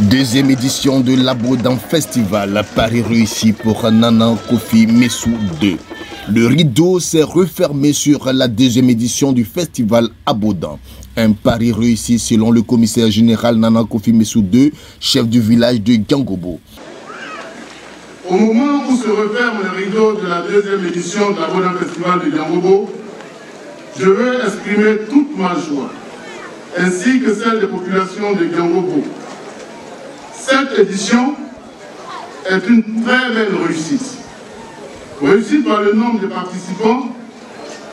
Deuxième édition de l'Abodan Festival, Paris réussi pour Nana Kofi Messou 2. Le rideau s'est refermé sur la deuxième édition du festival Abodan. Un pari réussi selon le commissaire général Nana Kofi Messou 2, chef du village de Gangobo. Au moment où se referme le rideau de la deuxième édition de l'Abodan Festival de Gangobo, je veux exprimer toute ma joie, ainsi que celle des populations de Gangobo. Cette édition est une très belle réussite. Réussite par le nombre de participants,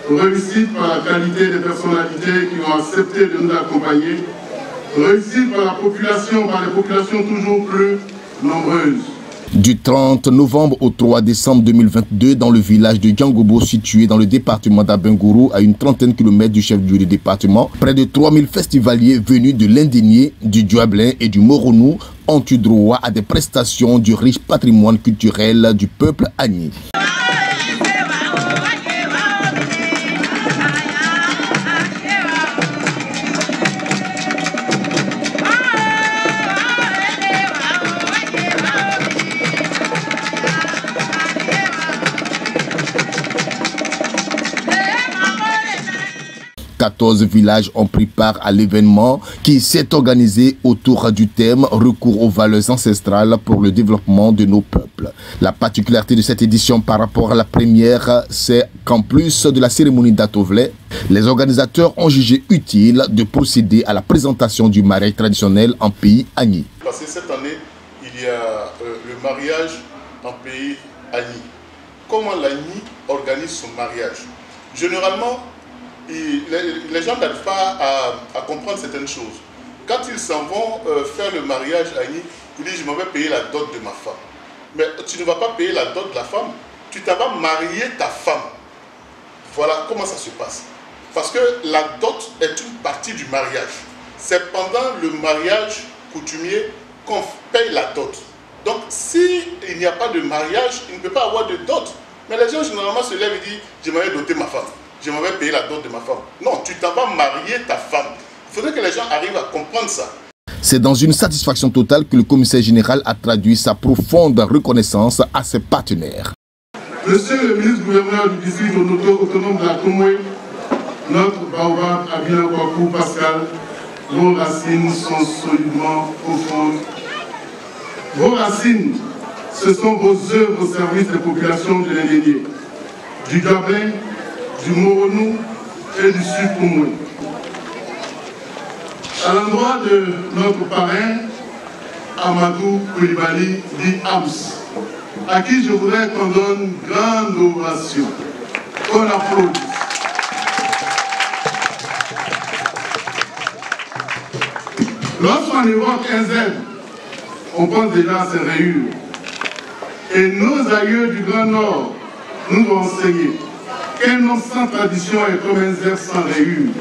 réussite par la qualité des personnalités qui ont accepté de nous accompagner, réussite par les populations toujours plus nombreuses. Du 30 novembre au 3 décembre 2022, dans le village de Gangobo, situé dans le département d'Abengourou, à une trentaine de kilomètres du chef-lieu du département, près de 3000 festivaliers venus de l'Indénié, du Djuablin et du Moronou ont eu droit à des prestations du riche patrimoine culturel du peuple agni. 14 villages ont pris part à l'événement qui s'est organisé autour du thème « Recours aux valeurs ancestrales pour le développement de nos peuples ». La particularité de cette édition par rapport à la première, c'est qu'en plus de la cérémonie d'Atovlé, les organisateurs ont jugé utile de procéder à la présentation du mariage traditionnel en pays agni. Parce que cette année, il y a le mariage en pays agni. Comment l'agni organise son mariage? Généralement, les gens n'arrivent pas à comprendre certaines choses. Quand ils s'en vont faire le mariage à Agni, ils disent je m'en vais payer la dot de ma femme. Mais tu ne vas pas payer la dot de la femme, tu t'en vas marier ta femme. Voilà comment ça se passe. Parce que la dot est une partie du mariage. C'est pendant le mariage coutumier qu'on paye la dot. Donc s'il n'y a pas de mariage, il ne peut pas avoir de dot. Mais les gens généralement se lèvent et disent je m'en vais doter ma femme. Je m'en vais payer la dot de ma femme. Non, tu t'en vas marier ta femme. Il faudrait que les gens arrivent à comprendre ça. C'est dans une satisfaction totale que le commissaire général a traduit sa profonde reconnaissance à ses partenaires. Monsieur le ministre-gouverneur du district autonome de la Comoué, notre baobab Abina Kwaku Pascal, vos racines sont solidement profondes. Vos racines, ce sont vos œuvres au service des populations de l'Indénié, du Gabin, du Moronou et du Sud-Comoué. À l'endroit de notre parrain, Amadou Koulibaly, dit Ams, à qui je voudrais qu'on donne une grande ovation, qu'on applaudisse. Lorsqu'on évoque un Z, on pense déjà à ses rayures. Et nos aïeux du Grand Nord nous ont enseigné qu'un homme sans tradition est comme un zèbre sans rayures.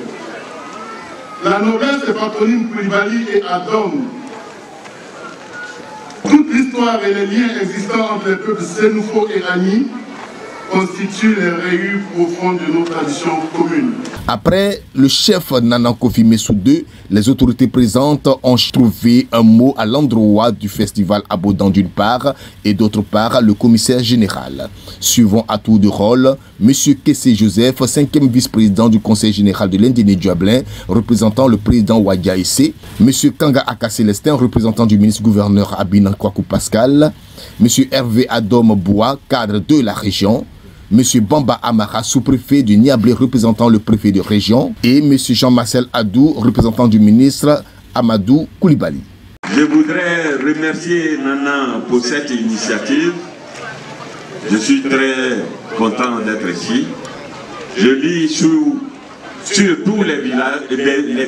La noblesse des patronymes Koulibaly et Adom, toute l'histoire et les liens existants entre les peuples Sénoufo et Agni constituent les rayures profondes de nos traditions communes. Après le chef Nana Kofi Messou 2, les autorités présentes ont trouvé un mot à l'endroit du festival Abodan d'une part et d'autre part le commissaire général. Suivant à tour de rôle, M. Kessé Joseph, 5e vice-président du conseil général de l'Indénié Djuablin, représentant le président Wadia Issé, M. Kanga Aka Célestin, représentant du ministre-gouverneur Abina Kwaku Pascal, M. Hervé Adom Boua, cadre de la région, M. Bamba Amara, sous-préfet du Niablé, représentant le préfet de région, et M. Jean-Marcel Adou, représentant du ministre Amadou Koulibaly. Je voudrais remercier Nana pour cette initiative. Je suis très content d'être ici. Je lis sur tous les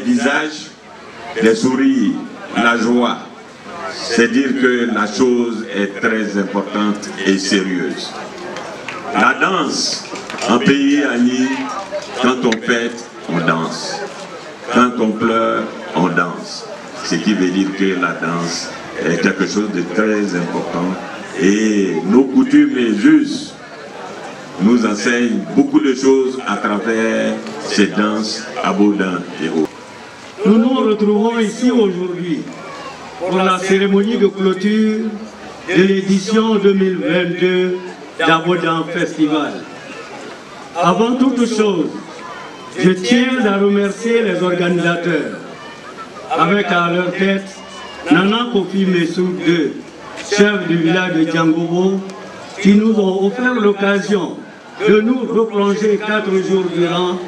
visages des sourires, la joie. C'est dire que la chose est très importante et sérieuse. La danse en pays agni, quand on fête, on danse. Quand on pleure, on danse. Ce qui veut dire que la danse est quelque chose de très important. Et nos coutumes et us nous enseignent beaucoup de choses à travers ces danses Abodan et autres. Nous nous retrouvons ici aujourd'hui pour la cérémonie de clôture de l'édition 2022 d'Abodan Festival. Avant toute chose, je tiens à remercier les organisateurs, avec à leur tête Nana Kofi Messou II, chef du village de Djangobo, qui nous ont offert l'occasion de nous replonger 4 jours durant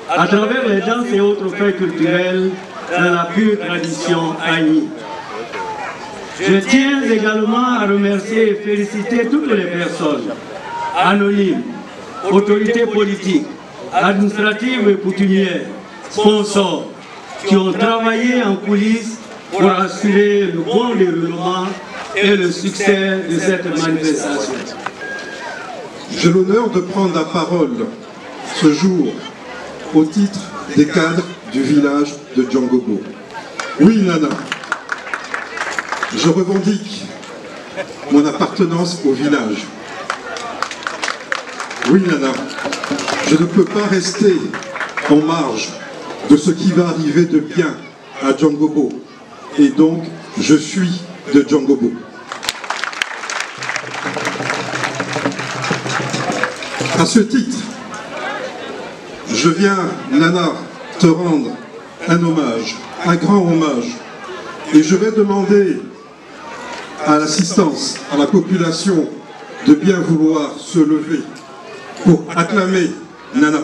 à travers les danses et autres faits culturels dans la pure tradition Agni. Je tiens également à remercier et féliciter toutes les personnes anonymes, autorités politiques, administratives et coutumières, sponsors, qui ont travaillé en coulisses pour assurer le bon déroulement et le succès de cette manifestation. J'ai l'honneur de prendre la parole ce jour au titre des cadres du village de Djangobo. Oui, Nana, je revendique mon appartenance au village. Oui, Nana, je ne peux pas rester en marge de ce qui va arriver de bien à Djangobo. Et donc, je suis de Djangobo. À ce titre, je viens, Nana, te rendre un hommage, un grand hommage. Et je vais demander à l'assistance, à la population, de bien vouloir se lever pour acclamer Nana.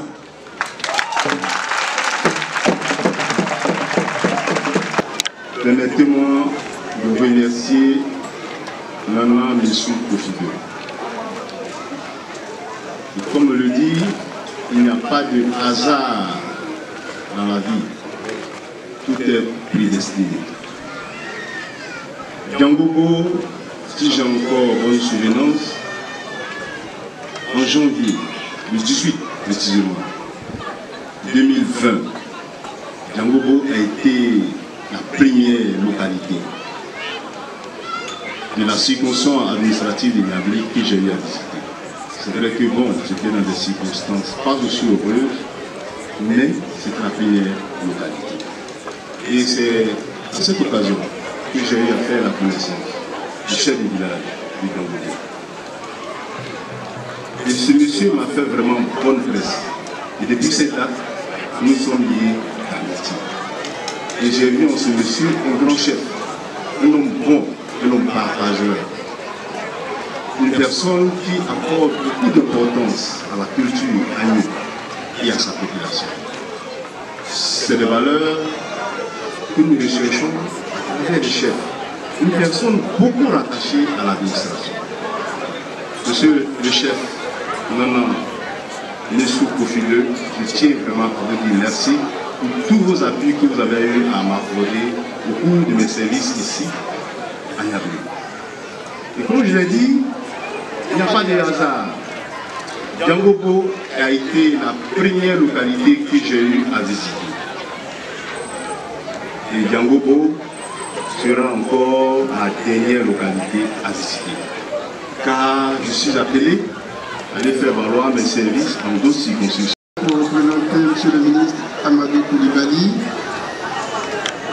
Permettez-moi de remercier Nana Messou Kofi. Et comme on le dit, il n'y a pas de hasard dans la vie. Tout est prédestiné. Djangobo, si j'ai encore bonne souvenance, en janvier, le 18 précisément, 2020, Djangobo a été la première localité de la circonscription administrative de Niabli que j'ai eu à visiter. C'est vrai que bon, j'étais dans des circonstances pas aussi heureuses, mais c'est la première localité. Et c'est à cette occasion que j'ai eu à faire la connaissance du chef du village du Djangobo. Et ce monsieur m'a fait vraiment bonne presse. Et depuis cette date, nous sommes liés d'amitié. Et j'ai vu en ce monsieur un grand chef, un homme bon, un homme partageur. Une personne qui accorde beaucoup d'importance à la culture agni et à sa population. C'est des valeurs que nous recherchons à travers les chefs. Une personne beaucoup rattachée à l'administration. Monsieur le chef, Nana Messou Kofi, je tiens vraiment à vous dire merci pour tous vos appuis que vous avez eu à m'accorder au cours de mes services ici à Niabli. Et comme je l'ai dit, il n'y a pas de hasard. Djangobo a été la première localité que j'ai eu à visiter. Et Djangobo sera encore la dernière localité à visiter. Car je suis appelé à aller faire valoir mes services dans d'autres circonscriptions. Pour représenter M. le ministre Amadou Koulibaly.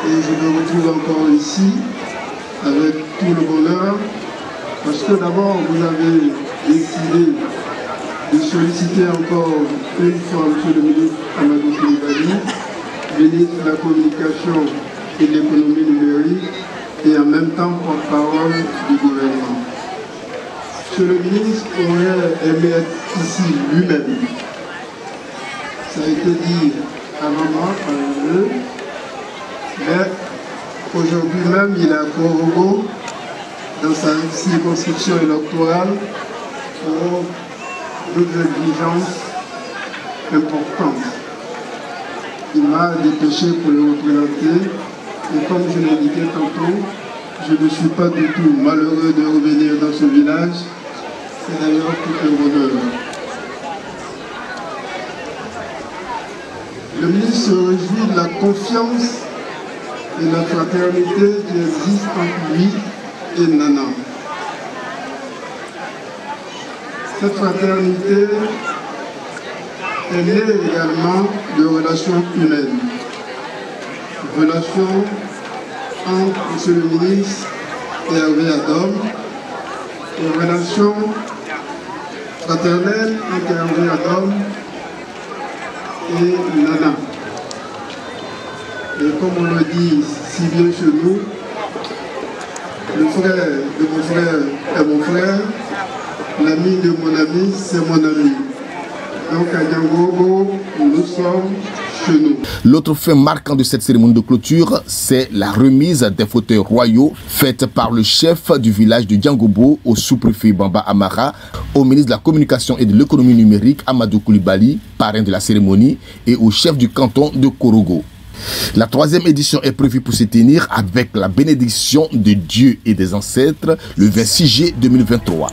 Et je me retrouve encore ici avec tout le bonheur. Parce que d'abord, vous avez décidé de solliciter encore une fois M. le ministre Amadou Koulibaly, ministre de la Communication et de l'Économie numérique, et en même temps porte-parole du gouvernement. M. le ministre aurait aimé être ici lui-même. Ça a été dit avant moi par eux, mais aujourd'hui même, il est à Korogo, dans sa circonscription électorale, pour d'autres exigences importantes. Il m'a dépêché pour le représenter, et comme je l'ai indiqué tantôt, je ne suis pas du tout malheureux de revenir dans ce village. C'est d'ailleurs tout un bonheur. Le ministre se réjouit de la confiance et de la fraternité qui existe entre lui et Nana. Cette fraternité est née également de relations humaines. Relations entre M. le ministre et Hervé Adom, une relation fraternelle entre Hervé Adom et Nana. Et comme on le dit si bien chez nous, le frère de mon frère est mon frère, l'ami de mon ami, c'est mon ami. Donc à Nyangogo, nous sommes chez nous. L'autre fait marquant de cette cérémonie de clôture, c'est la remise des fauteuils royaux faite par le chef du village de Diangobo au sous-préfet Bamba Amara, au ministre de la Communication et de l'Économie numérique Amadou Koulibaly, parrain de la cérémonie, et au chef du canton de Korogo. La 3e édition est prévue pour se tenir avec la bénédiction de Dieu et des ancêtres le 26 juillet 2023.